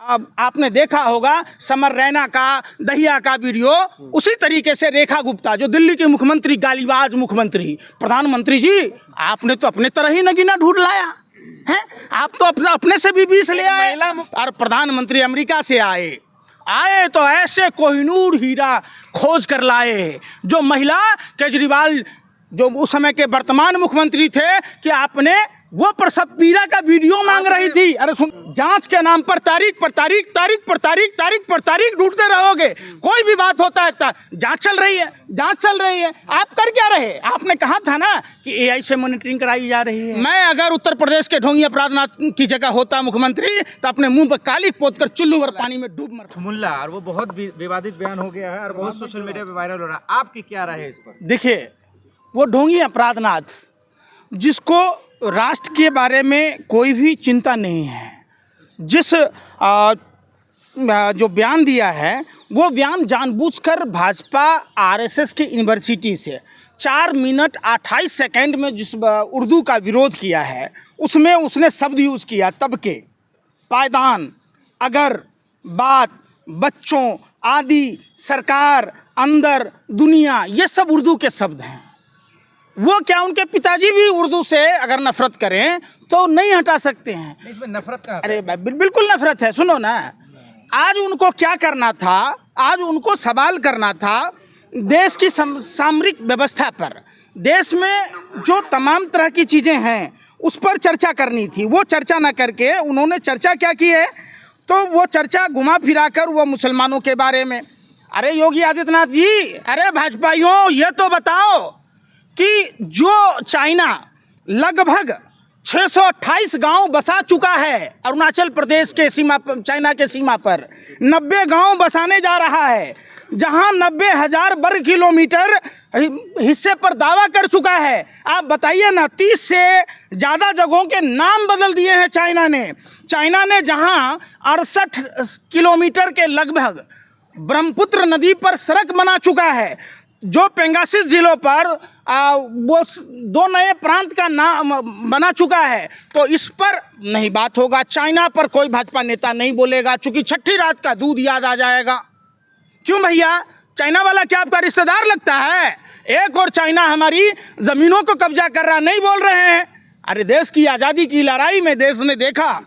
अब आपने देखा होगा समर रैना का, दहिया का वीडियो, उसी तरीके से रेखा गुप्ता जो दिल्ली के मुख्यमंत्री, गालीबाज मुख्यमंत्री, प्रधानमंत्री जी आपने तो अपने तरह ही नगीना ढूंढ लाया है। आप तो अपने से भी 20 ले आए और प्रधानमंत्री अमेरिका से आए तो ऐसे कोहिनूर हीरा खोज कर लाए जो महिला केजरीवाल जो उस समय के वर्तमान मुख्यमंत्री थे कि आपने वो प्रसव पीड़ा का वीडियो मांग रही थी। अरे सुन, जांच के नाम पर तारीख पर तारीख ढूंढते रहोगे। कोई भी बात होता है जांच चल रही है। आप कर क्या रहे? आपने कहा था ना कि एआई से मॉनिटरिंग कराई जा रही है। मैं अगर उत्तर प्रदेश के ढोंगी अपराधनाथ की जगह होता मुख्यमंत्री तो अपने मुंह पर काली पोत कर चुल्लू भर पानी में डूब मरता। मुल्ला, और वो बहुत विवादित बयान हो गया है और बहुत सोशल मीडिया पे वायरल हो रहा है। आपकी क्या राय है इस पर? देखिए, वो ढोंगी अपराधनाथ जिसको राष्ट्र के बारे में कोई भी चिंता नहीं है, जिस जो बयान दिया है वो बयान जानबूझकर भाजपा आरएसएस की यूनिवर्सिटी से 4 मिनट 28 सेकंड में जिस उर्दू का विरोध किया है उसमें उसने शब्द यूज़ किया तबके, पायदान, अगर, बात, बच्चों, आदि, सरकार, अंदर, दुनिया, ये सब उर्दू के शब्द हैं। वो क्या उनके पिताजी भी उर्दू से अगर नफरत करें तो नहीं हटा सकते हैं? इसमें नफरत का अरे बिल्कुल नफरत है। सुनो ना, आज उनको क्या करना था? आज उनको सवाल करना था देश की सामरिक व्यवस्था पर, देश में जो तमाम तरह की चीज़ें हैं उस पर चर्चा करनी थी। वो चर्चा ना करके उन्होंने चर्चा क्या की है, तो वो चर्चा घुमा फिरा कर वो मुसलमानों के बारे में। अरे योगी आदित्यनाथ जी, अरे भाजपाइयों, ये तो बताओ कि जो चाइना लगभग 628 गांव बसा चुका है अरुणाचल प्रदेश के सीमा पर, चाइना के सीमा पर 90 गांव बसाने जा रहा है, जहां 90,000 वर्ग किलोमीटर हिस्से पर दावा कर चुका है। आप बताइए ना, 30 से ज़्यादा जगहों के नाम बदल दिए हैं चाइना ने जहां 68 किलोमीटर के लगभग ब्रह्मपुत्र नदी पर सड़क बना चुका है, जो पेंगासिस जिलों पर वो 2 नए प्रांत का नाम बना चुका है। तो इस पर नहीं बात होगा, चाइना पर कोई भाजपा नेता नहीं बोलेगा, चूंकि छठी रात का दूध याद आ जाएगा। क्यों भैया, चाइना वाला क्या आपका रिश्तेदार लगता है? एक और चाइना हमारी ज़मीनों को कब्जा कर रहा, नहीं बोल रहे हैं। अरे देश की आज़ादी की लड़ाई में देश ने देखा,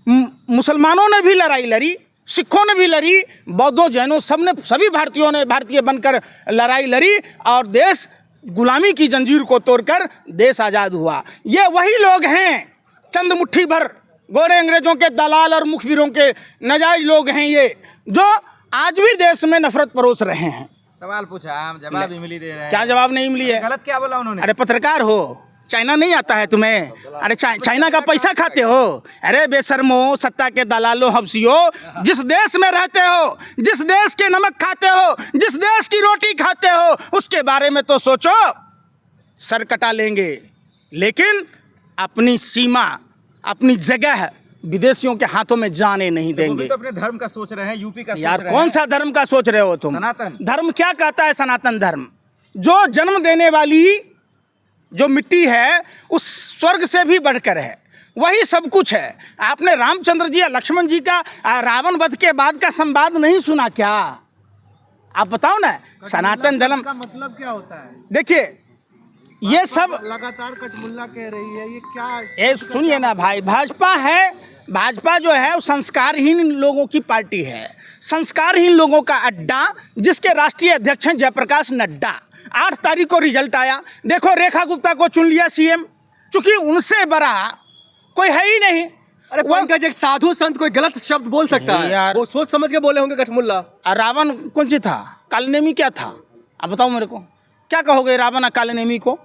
मुसलमानों ने भी लड़ाई लड़ी, सिखों ने भी लड़ी, बौद्धों, जैनों, सभी भारतीयों ने भारतीय बनकर लड़ाई लड़ी और देश गुलामी की जंजीर को तोड़कर देश आज़ाद हुआ। ये वही लोग हैं, चंद मुट्ठी भर गोरे अंग्रेजों के दलाल और मुखबिरों के नाजायज लोग हैं ये, जो आज भी देश में नफरत परोस रहे हैं। सवाल पूछा, हम जवाब ही मिली दे रहे हैं। क्या जवाब नहीं मिली है? गलत क्या बोला उन्होंने? अरे पत्रकार हो, चाइना नहीं आता है तुम्हें? अरे चाइना का पैसा खाते हो? अरे बेशर्मो, सत्ता के दलालो, हब्सियों, जिस देश में रहते हो, जिस देश के नमक खाते हो, जिस देश की रोटी खाते हो, उसके बारे में तो सोचो। सर कटा लेंगे लेकिन अपनी सीमा, अपनी जगह विदेशियों के हाथों में जाने नहीं देंगे। तो अपने धर्म का सोच रहे हैं, यूपी का यार, कौन सा धर्म का सोच रहे हो तुम? सनातन धर्म क्या कहता है? सनातन धर्म जो जन्म देने वाली जो मिट्टी है उस स्वर्ग से भी बढ़कर है, वही सब कुछ है। आपने रामचंद्र जी या लक्ष्मण जी का रावण वध के बाद का संवाद नहीं सुना क्या? आप बताओ ना, सनातन धर्म का मतलब क्या होता है? देखिए, ये सब लगातार कटमुल्ला कह रही है, ये क्या? ये सुनिए ना भाई, भाजपा जो है वो संस्कारहीन लोगों की पार्टी है, संस्कारहीन लोगों का अड्डा, जिसके राष्ट्रीय अध्यक्ष हैं जयप्रकाश नड्डा। 8 तारीख को रिजल्ट आया, देखो रेखा गुप्ता को चुन लिया सीएम, चूंकि उनसे बड़ा कोई है ही नहीं। अरे पंकज, एक साधु संत कोई गलत शब्द बोल सकता है? वो सोच समझ के बोले होंगे कटमुल्ला। रावण कौन सी था? कालनेमी क्या था? आप बताओ मेरे को, क्या कहोगे रावण और कालनेमी को?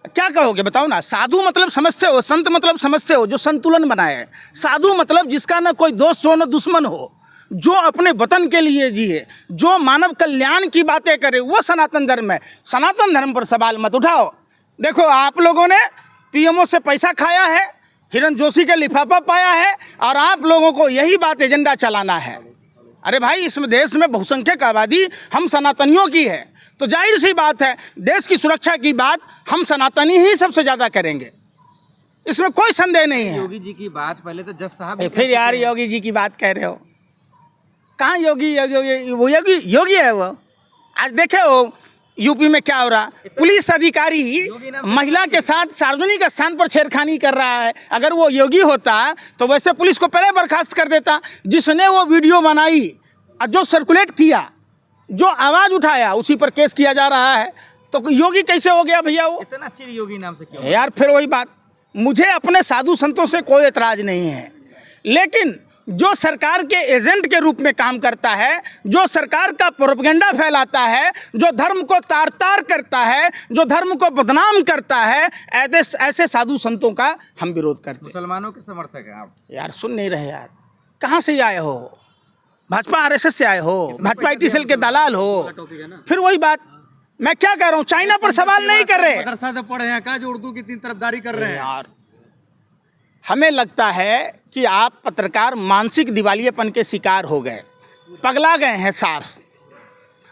क्या कहोगे बताओ ना? साधु मतलब समझते हो, संत मतलब समझते हो, जो संतुलन बनाए। साधु मतलब जिसका ना कोई दोस्त हो ना दुश्मन हो, जो अपने वतन के लिए जिए, जो मानव कल्याण की बातें करे, वो सनातन धर्म है। सनातन धर्म पर सवाल मत उठाओ। देखो, आप लोगों ने पीएमओ से पैसा खाया है, हिरण जोशी का लिफाफा पाया है, और आप लोगों को यही बात एजेंडा चलाना है। अरे भाई, इसमें देश में बहुसंख्यक आबादी हम सनातनियों की है, तो जाहिर सी बात है देश की सुरक्षा की बात हम सनातनी ही सबसे ज़्यादा करेंगे। इसमें कोई संदेह नहीं है। योगी जी की बात पहले तो जज साहब भी फिर यार योगी जी की बात कह रहे हो, कहाँ योगी योगी वो योगी है वो। आज देखे हो यूपी में क्या हो रहा, पुलिस अधिकारी महिला के साथ सार्वजनिक स्थान पर छेड़खानी कर रहा है। अगर वो योगी होता तो वैसे पुलिस को पहले बर्खास्त कर देता। जिसने वो वीडियो बनाई और जो सर्कुलेट किया, जो आवाज़ उठाया, उसी पर केस किया जा रहा है। तो योगी कैसे हो गया भैया वो? इतना चिर योगी नाम से क्यों? यार फिर वही बात, मुझे अपने साधु संतों से कोई एतराज़ नहीं है, लेकिन जो सरकार के एजेंट के रूप में काम करता है, जो सरकार का प्रोपेगेंडा फैलाता है, जो धर्म को तार तार करता है, जो धर्म को बदनाम करता है, ऐसे साधु संतों का हम विरोध करते हैं। मुसलमानों के समर्थक हैं आप? यार सुन नहीं रहे यार, कहाँ से आए हो? भाजपा आरएसएस से आए हो, भाजपा आईटी सेल के दलाल हो। फिर वही बात, मैं क्या कह रहा हूँ, चाइना पर सवाल नहीं कर रहे। मदरसा से पढ़े हैं क्या जो उर्दू की इतनी तरफदारी कर रहे हैं? यार हमें लगता है कि आप पत्रकार मानसिक दिवालियेपन के शिकार हो गए, पगला गए हैं साफ।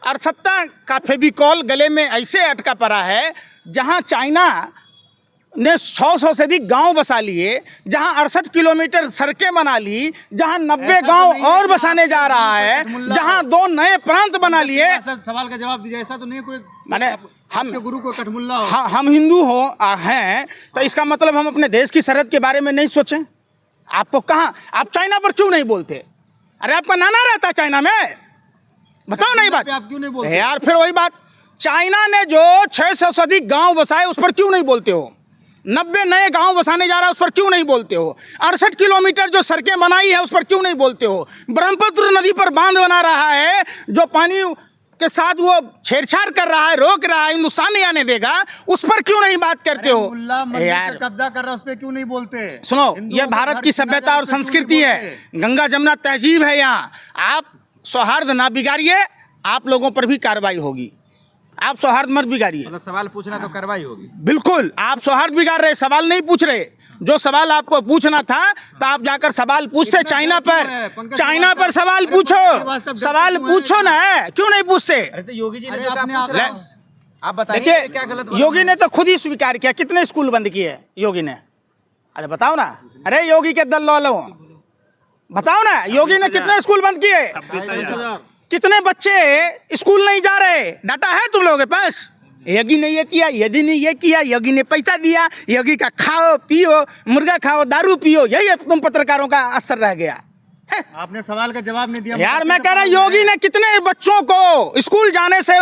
और सत्ता का फेविकॉल गले में ऐसे अटका पड़ा है, जहां चाइना ने 600 से अधिक गांव बसा लिए, जहां 68 किलोमीटर सड़कें बना ली, जहां 90 गांव और बसाने जा रहा है, जहां 2 नए प्रांत बना लिए। सवाल का जवाब दीजिए, ऐसा तो नहीं कोई मैंने हम गुरु को कठमुल्ला हो। हम हिंदू हैं तो इसका मतलब हम अपने देश की सरहद के बारे में नहीं सोचें? आपको कहाँ, आप चाइना पर क्यों नहीं बोलते? अरे आपका नाना रहता है चाइना में, बताओ नहीं बात। आप क्यों नहीं बोलते? यार फिर वही बात, चाइना ने जो 600 से अधिक गांव बसाए उस पर क्यों नहीं बोलते हो? 90 नए गांव बसाने जा रहा है उस पर क्यों नहीं बोलते हो? 68 किलोमीटर जो सड़कें बनाई है उस पर क्यों नहीं बोलते हो? ब्रह्मपुत्र नदी पर बांध बना रहा है, जो पानी के साथ वो छेड़छाड़ कर रहा है, रोक रहा है, हिंदुस्तान नहीं आने देगा, उस पर क्यों नहीं बात करते हो? मुल्ला मंदिर पर कब्जा कर रहा है, उस पर क्यों नहीं बोलते? सुनो, ये भारत की सभ्यता और संस्कृति है, गंगा जमुना तहजीब है यहाँ। आप सौहार्द ना बिगाड़िए, आप लोगों पर भी कार्रवाई होगी। आप सौहार्द मत बिगाड़िए। मतलब सवाल पूछना तो कार्रवाई होगी? बिल्कुल, आप सौहार्द बिगाड़ रहे, सवाल नहीं पूछ रहे। जो सवाल आपको पूछना था तो आप जाकर सवाल पूछते चाइना पर, चाइना पर सवाल पूछो, सवाल पूछो ना, क्यों नहीं पूछते? अरे तो योगी जी ने अरे जो कहा आपने पूछ रहे हैं। आप बताइए देखिए, क्या गलत बात योगी ने तो खुद ही स्वीकार किया, कितने स्कूल बंद किए योगी ने? अरे बताओ ना, अरे योगी के दल्लालों बताओ ना, योगी ने कितने स्कूल बंद किए? कितने बच्चे स्कूल नहीं जा रहे? डाटा है तुम लोगों के पास? योगी ने ये किया, योगी ने ये किया, योगी ने पैसा दिया, योगी का खाओ पियो, मुर्गा खाओ, दारू पियो, यही तुम पत्रकारों का असर रह गया है। आपने सवाल का जवाब नहीं दिया। यार मैं कह रहा योगी ने कितने बच्चों को स्कूल जाने से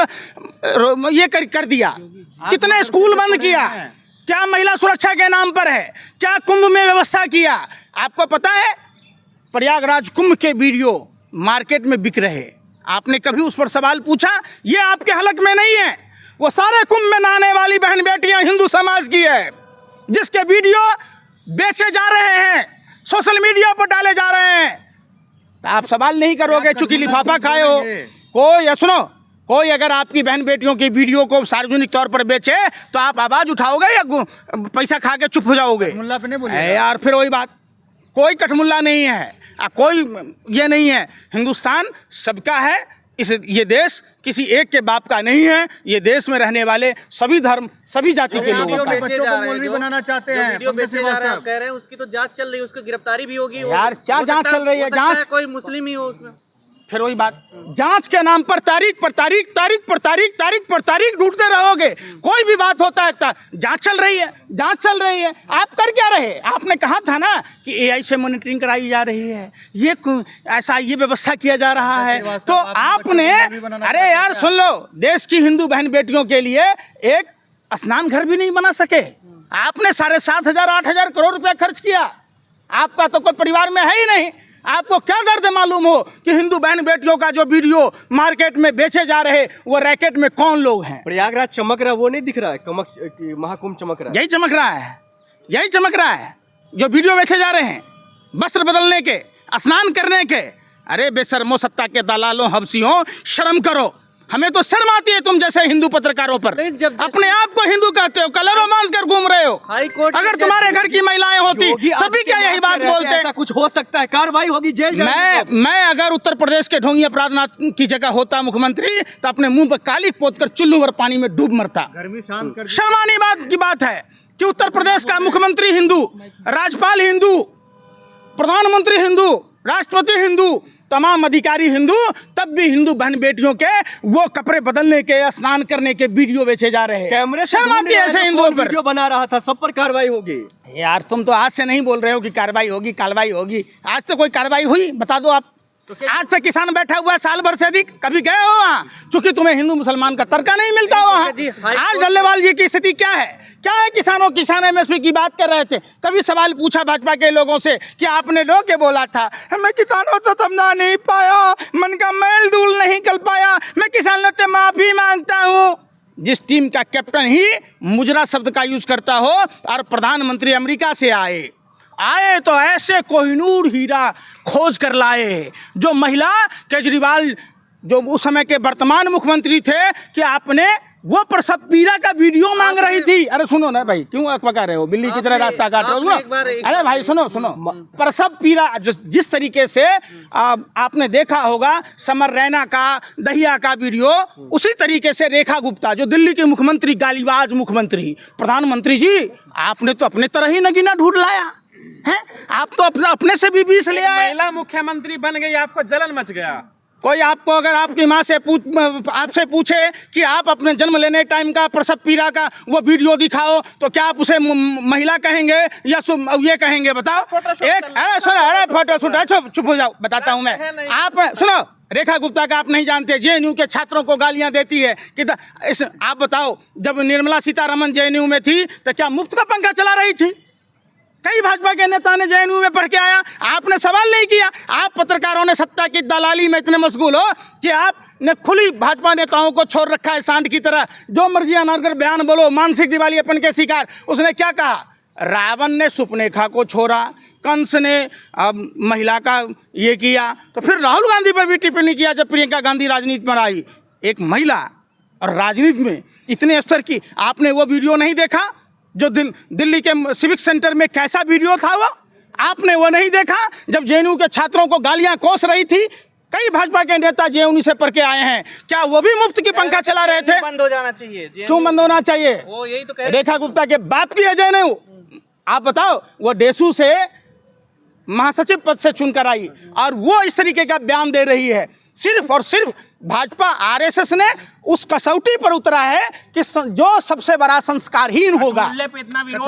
ये कर दिया, कितने स्कूल बंद किया? क्या महिला सुरक्षा के नाम पर है? क्या कुंभ में व्यवस्था किया? आपको पता है प्रयागराज कुंभ के वीडियो मार्केट में बिक रहे, आपने कभी उस पर सवाल पूछा? ये आपके हलक में नहीं है, वो सारे कुंभ में नहाने वाली बहन बेटियां हिंदू समाज की है, जिसके वीडियो बेचे जा रहे हैं, सोशल मीडिया पर डाले जा रहे हैं। तो आप सवाल नहीं करोगे चूंकि लिफाफा खाए हो। कोई सुनो, कोई अगर आपकी बहन बेटियों की वीडियो को सार्वजनिक तौर पर बेचे तो आप आवाज उठाओगे या पैसा खा के चुप हो जाओगे? मुल्ला पे नहीं बोलिए यार फिर वही बात, कोई कठमुल्ला नहीं है, कोई ये नहीं है। हिंदुस्तान सबका है, ये देश किसी एक के बाप का नहीं है। ये देश में रहने वाले सभी धर्म, सभी जाति के लोगों का है। बच्चों को मौलवी बनाना चाहते हैं, वीडियो बेचे जा रहे हैं, आप कह रहे हैं उसकी तो जांच चल रही है, उसकी गिरफ्तारी भी होगी। यार क्या जांच चल रही है? जांच कोई मुस्लिम ही हो उसमें। फिर वही बात, जांच के नाम पर तारीख पर तारीख, तारीख पर तारीख, तारीख पर तारीख ढूंढते रहोगे। कोई भी बात होता है जांच चल रही है, जांच चल रही है। आप कर क्या रहे? आपने कहा था ना कि एआई से मॉनिटरिंग कराई जा रही है, ये ऐसा ये व्यवस्था किया जा रहा है। तो आपने, अरे यार सुन लो, देश की हिंदू बहन बेटियों के लिए एक स्नान घर भी नहीं बना सके। आपने 7,500 8,000 करोड़ रुपया खर्च किया। आपका तो कोई परिवार में है ही नहीं। आपको क्या दर्द मालूम हो कि हिंदू बहन बेटियों का जो वीडियो मार्केट में बेचे जा रहे, वो रैकेट में कौन लोग हैं? प्रयागराज चमक रहा, वो नहीं दिख रहा है? महाकुंभ चमक रहा है, यही चमक रहा है, यही चमक रहा है जो वीडियो बेचे जा रहे हैं, वस्त्र बदलने के, स्नान करने के। अरे बेशर्मो, सत्ता के दलालों, हबसियों, शर्म करो। हमें तो शर्म आती है तुम जैसे हिंदू पत्रकारों पर। अपने आप को हिंदू कहते हो, कलरों मान कर घूम रहे हो। हाई कोर्ट अगर तुम्हारे घर की महिलाएं होती तभी क्या यही बात बोलते? ऐसा कुछ हो सकता है, कार्रवाई होगी, जेल मैं अगर उत्तर प्रदेश के ढोंगी अपराधनाथ की जगह होता मुख्यमंत्री, तो अपने मुंह पर काली पोत कर चुल्लू भर पानी में डूब मरता। गर्मी शांत कर। शर्मानी बात की बात है कि उत्तर प्रदेश का मुख्यमंत्री हिंदू, राज्यपाल हिंदू, प्रधानमंत्री हिंदू, राष्ट्रपति हिंदू, तमाम अधिकारी हिंदू, तब भी हिंदू बहन बेटियों के वो कपड़े बदलने के, स्नान करने के वीडियो बेचे जा रहे हैं। कैमरे से शर्म आती है ऐसे हिंदुओं पर। वीडियो बना रहा था, सब पर कार्रवाई होगी। यार तुम तो आज से नहीं बोल रहे हो कि कार्रवाई होगी, कार्रवाई होगी। आज तो कोई कार्रवाई हुई बता दो आप। आज से किसान बैठा हुआ है साल भर से अधिक, कभी गए हो वहाँ? चूंकि तुम्हें हिंदू मुसलमान का तर्का नहीं मिलता वहाँ। आज डल्लेवाल जी की स्थिति क्या है? क्या है? किसान एमएसपी की बात कर रहे थे, तभी सवाल पूछा भाजपा के लोगों से कि आपने रो के बोला था मैं किसानों तो समझा नहीं पाया, मन का मैल धूल नहीं कर पाया, मैं किसानों से माफी मांगता हूँ। जिस टीम का कैप्टन ही मुजरा शब्द का यूज करता हो और प्रधानमंत्री अमेरिका से आए तो ऐसे कोहिनूर हीरा खोज कर लाए, जो महिला केजरीवाल जो उस समय के वर्तमान मुख्यमंत्री थे कि आपने वो प्रसव पीड़ा का वीडियो मांग रही थी। अरे सुनो ना भाई, क्यों पका रहे हो? बिल्ली की तरह रास्ता काट रहे हो। सुनो, अरे भाई सुनो, प्रसव पीड़ा जिस तरीके से आपने देखा होगा समर रैना का, दहिया का वीडियो, उसी तरीके से रेखा गुप्ता जो दिल्ली की मुख्यमंत्री, गालीबाज मुख्यमंत्री, प्रधानमंत्री जी आपने तो अपने तरह ही नगीना ढूंढ लाया है। आप तो अपने से भी 20 ले आए। महिला मुख्यमंत्री बन गई, आपको जलन मच गया। कोई आपको अगर आपकी माँ से आपसे पूछे कि आप अपने जन्म लेने टाइम का प्रसव पीड़ा का वो वीडियो दिखाओ, तो क्या आप उसे महिला कहेंगे या ये कहेंगे? बताओ। एक अरे सुनो, अरे फोटो चुप हो जाओ, बताता हूँ मैं। आप सुनो, रेखा गुप्ता का आप नहीं जानते, जेएनयू के छात्रों को गालियां देती है कि आप बताओ, जब निर्मला सीतारमण जेएनयू में थी तो क्या मुफ्त का पंखा चला रही थी? कई भाजपा के नेता ने जेएनयू में पढ़ के आया, आपने सवाल नहीं किया। आप पत्रकारों ने सत्ता की दलाली में इतने मशगूल हो कि आपने खुली भाजपा नेताओं को छोड़ रखा है सांड की तरह। जो मर्जी अनारगर बयान बोलो, मानसिक दिवालियापन के शिकार। उसने क्या कहा? रावण ने सुपनेखा को छोड़ा, कंस ने महिला का ये किया, तो फिर राहुल गांधी पर भी टिप्पणी किया जब प्रियंका गांधी राजनीति में आई। एक महिला और राजनीति में इतने स्तर की, आपने वो वीडियो नहीं देखा जो दिल्ली के सिविक सेंटर में कैसा वीडियो था? वो आपने वो नहीं देखा जब जेएनयू के छात्रों को गालियां कोस रही थी? कई भाजपा के नेता जेएनयू से पढ़ के आए हैं, क्या वो भी मुफ्त की पंखा चला रहे थे? बंद हो जाना चाहिए। क्यों बंद होना चाहिए? वो यही तो कह रहे। रेखा गुप्ता के बाप की है जेएनयू। आप बताओ, वो डेसू से महासचिव पद से चुनकर आई और वो इस तरीके का बयान दे रही है। सिर्फ और सिर्फ भाजपा आरएसएस ने उस कसौटी पर उतरा है कि जो सबसे बड़ा संस्कारहीन होगा।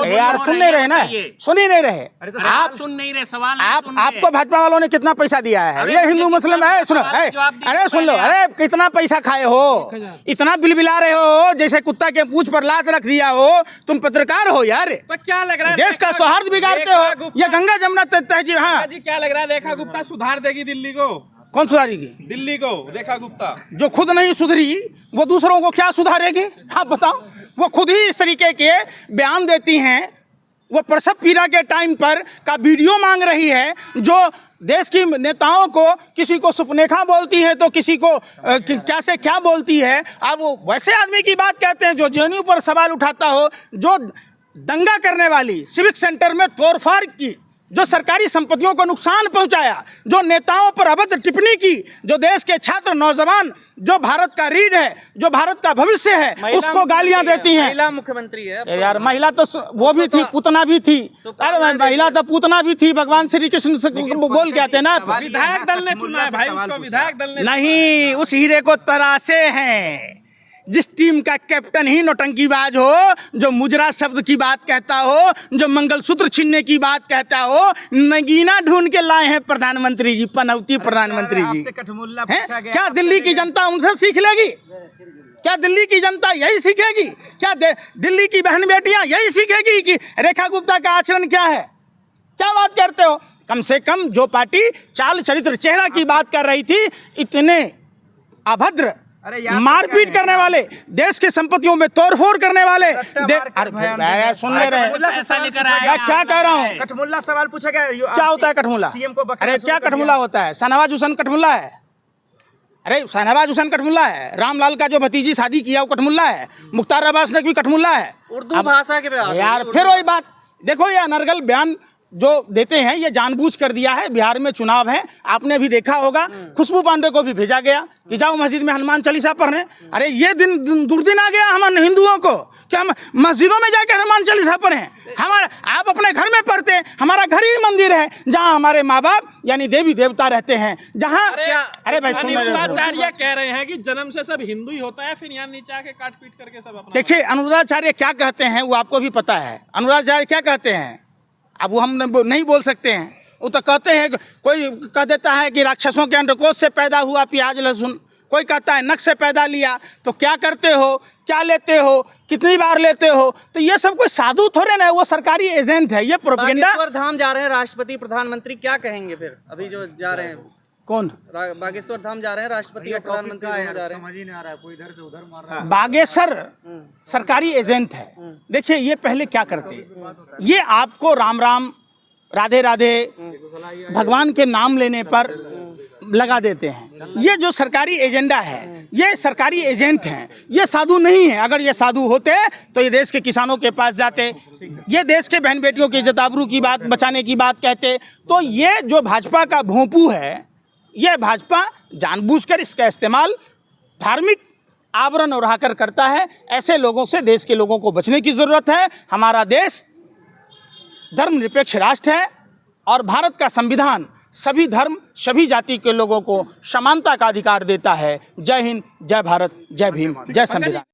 यार सुन नहीं रहे ना, सुन ही नहीं रहे। आप सुन नहीं रहे सवाल। आपको भाजपा वालों ने कितना पैसा दिया है? ये हिंदू मुस्लिम है। सुनो, अरे सुन लो, अरे कितना पैसा खाए हो? इतना बिलबिला रहे हो जैसे कुत्ता के पूंछ पर लात रख दिया हो। तुम पत्रकार हो यार, तो क्या लग रहा है देश का सौहार्द बिगाड़ते हो। ये गंगा जमुना तहजीब। हाँ जी, क्या लग रहा है रेखा गुप्ता सुधार देगी दिल्ली को? कौन सुधारेगी दिल्ली को? रेखा गुप्ता जो खुद नहीं सुधरी वो दूसरों को क्या सुधारेगी? आप बताओ। वो खुद ही इस तरीके के बयान देती हैं। वो प्रसव पीड़ा के टाइम पर का वीडियो मांग रही है, जो देश की नेताओं को किसी को सुपनेखा बोलती है तो किसी को क्या से क्या बोलती है। अब वो वैसे आदमी की बात कहते हैं जो जेएनयू पर सवाल उठाता हो, जो दंगा करने वाली, सिविक सेंटर में तोड़फाड़ की, जो सरकारी संपत्तियों को नुकसान पहुंचाया, जो नेताओं पर अभद्र टिप्पणी की, जो देश के छात्र नौजवान, जो भारत का रीढ़ है, जो भारत का भविष्य है, उसको गालियां देती हैं। महिला मुख्यमंत्री है यार, महिला तो वो भी थी, पूतना भी थी। अरे महिला तो पूतना भी थी। भगवान श्री कृष्ण से बोल के आते ना, विधायक दल ने चुना है भाई उसको, विधायक दल ने नहीं, उस हीरे को तराशे हैं। जिस टीम का कैप्टन ही नौटंकीबाज हो, जो मुजरा शब्द की बात कहता हो, जो मंगलसूत्र छीनने की बात कहता हो, नगीना ढूंढ के लाए हैं प्रधानमंत्री जी, पनौती प्रधानमंत्री जी। कठमुल्ला पूछा गया, क्या दिल्ली की जनता उनसे सीख लेगी? क्या दिल्ली की जनता यही सीखेगी? क्या दिल्ली की बहन बेटियां यही सीखेगी कि रेखा गुप्ता का आचरण क्या है? क्या बात करते हो? कम से कम जो पार्टी चाल चरित्र चेहरा की बात कर रही थी, इतने अभद्र, मारपीट करने वाले, देश की संपत्तियों में तोड़फोड़ करने वाले, सुन ले रहे हैं क्या कह रहा हूँ? कठमुल्ला सवाल पूछा गया, क्या होता है कठमुल्ला? सीएम को अरे क्या कठमुल्ला होता है? शाहनवाज हुसैन कठमुल्ला है। अरे शाहनवाज हुसैन कठमुल्ला है। रामलाल का जो भतीजी शादी किया वो कठमुल्ला है। मुख्तार अब्बास नकवी कठमुल्ला है। उर्दू भाषा के यार फिर वही बात। देखो ये अनर्गल बयान जो देते हैं, ये जानबूझ कर दिया है। बिहार में चुनाव है, आपने भी देखा होगा, खुशबू पांडे को भी भेजा गया कि जाओ मस्जिद में हनुमान चालीसा पढ़ने। अरे ये दिन दुर्दिन आ गया हम हिंदुओं को कि हम मस्जिदों में जाकर हनुमान चालीसा पढ़ें? हमारा आप अपने घर में पढ़ते हैं, हमारा घर ही मंदिर है जहाँ हमारे माँ बाप यानी देवी देवता रहते हैं, जहाँ अरे भाई सुन अनुराधाचार्य कह रहे हैं कि जन्म से सब हिंदू ही होता है, फिर यहाँ नीचे आके काट पीट करके सब अपना। देखिए अनुराधाचार्य क्या कहते हैं वो आपको भी पता है। अनुराधाचार्य क्या कहते हैं अब वो हम नहीं बोल सकते हैं। वो तो कहते हैं, कोई कह देता है कि राक्षसों के अंडकोश से पैदा हुआ प्याज लहसुन, कोई कहता है नख से पैदा लिया। तो क्या करते हो, क्या लेते हो, कितनी बार लेते हो? तो ये सब कोई साधु थोड़े ना है, वो सरकारी एजेंट है। ये प्रोपेगेंडा। बागेश्वर धाम जा रहे हैं राष्ट्रपति प्रधानमंत्री, क्या कहेंगे फिर अभी जो जा रहे हैं? कौन बागेश्वर धाम जा रहे हैं राष्ट्रपति और प्रधानमंत्री दोनों जा रहे हैं। समझ ही नहीं आ रहा है, कोई इधर से उधर मार रहा है। बागेश्वर सरकारी एजेंट है। देखिए ये पहले क्या करते, ये आपको राम राम राधे राधे भगवान के नाम लेने पर लगा देते हैं। ये जो सरकारी एजेंडा है, ये सरकारी एजेंट हैं, ये साधु नहीं है। अगर ये साधु होते तो ये देश के किसानों के पास जाते, ये देश के बहन बेटियों की इज्जत आबरू की बात बचाने की बात कहते। तो ये जो भाजपा का भोंपू है, ये भाजपा जानबूझकर इसका इस्तेमाल धार्मिक आवरण उड़ाकर करता है। ऐसे लोगों से देश के लोगों को बचने की ज़रूरत है। हमारा देश धर्मनिरपेक्ष राष्ट्र है और भारत का संविधान सभी धर्म सभी जाति के लोगों को समानता का अधिकार देता है। जय हिंद, जय भारत, जय भीम, जय संविधान।